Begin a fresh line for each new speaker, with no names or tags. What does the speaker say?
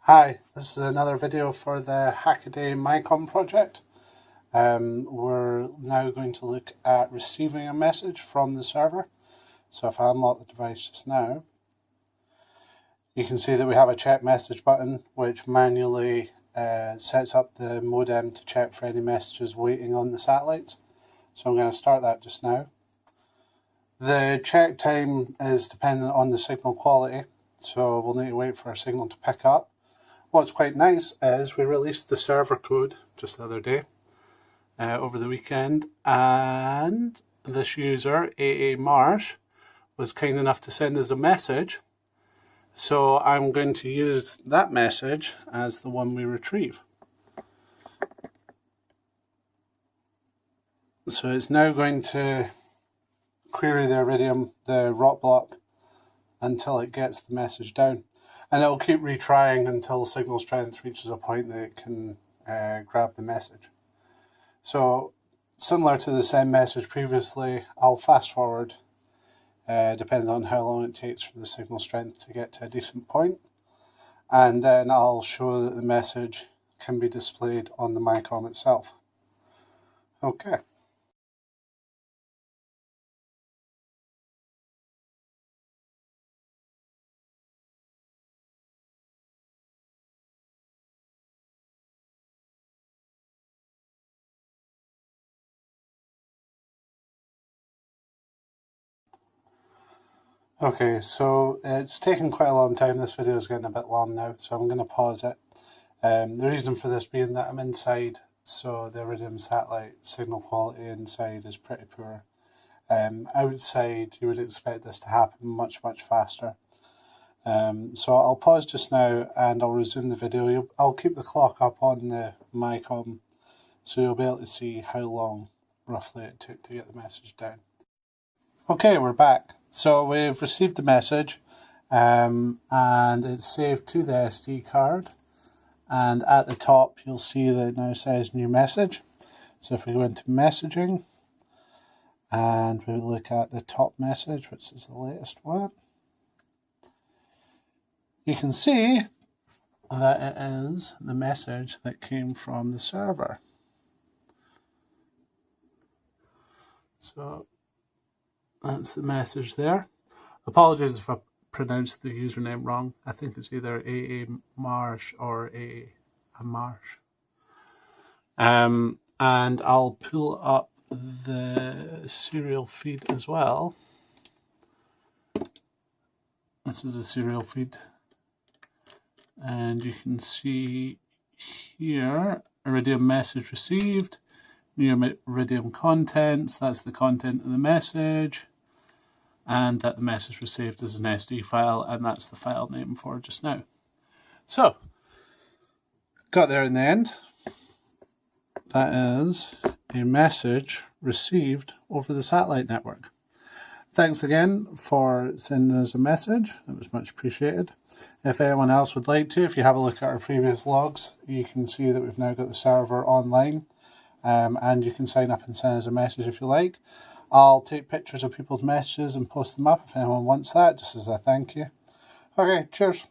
Hi, this is another video for the Hackaday MyComm project. We're now going to look at receiving a message from the server. So if I unlock the device just now, you can see that we have a check message button which manually sets up the modem to check for any messages waiting on the satellites. So I'm going to start that just now. The check time is dependent on the signal quality, so we'll need to wait for our signal to pick up. What's quite nice is we released the server code just the other day, over the weekend, and this user, AA Marsh, was kind enough to send us a message. So I'm going to use that message as the one we retrieve. So it's now going to query the Iridium, the rock block, until it gets the message down. And it'll keep retrying until signal strength reaches a point that it can grab the message. So, similar to the send message previously, I'll fast forward depending on how long it takes for the signal strength to get to a decent point. And then I'll show that the message can be displayed on the MyComm itself. Okay. Okay, so it's taken quite a long time. This video is getting a bit long now, so I'm going to pause it. The reason for this being that I'm inside, so the Iridium satellite signal quality inside is pretty poor. Outside, you would expect this to happen much faster. So I'll pause just now and I'll resume the video. I'll keep the clock up on the MyComm, so you'll be able to see how long roughly it took to get the message down. Okay, we're back. So we've received the message and it's saved to the SD card, and at the top you'll see that it now says new message. So if we go into messaging and we look at the top message, which is the latest one, you can see that it is the message that came from the server. So that's the message there. Apologies if I pronounced the username wrong. I think it's either AA Marsh or a Marsh. And I'll pull up the serial feed as well. This is a serial feed. And you can see here, Iridium message received, new Iridium contents, that's the content of the message, and that the message was saved as an SD file, and that's the file name for just now. So, got there in the end. That is a message received over the satellite network. Thanks again for sending us a message. It was much appreciated. If anyone else would like to, if you have a look at our previous logs, you can see that we've now got the server online, and you can sign up and send us a message if you like. I'll take pictures of people's messages and post them up if anyone wants that, just as a thank you. Okay, cheers.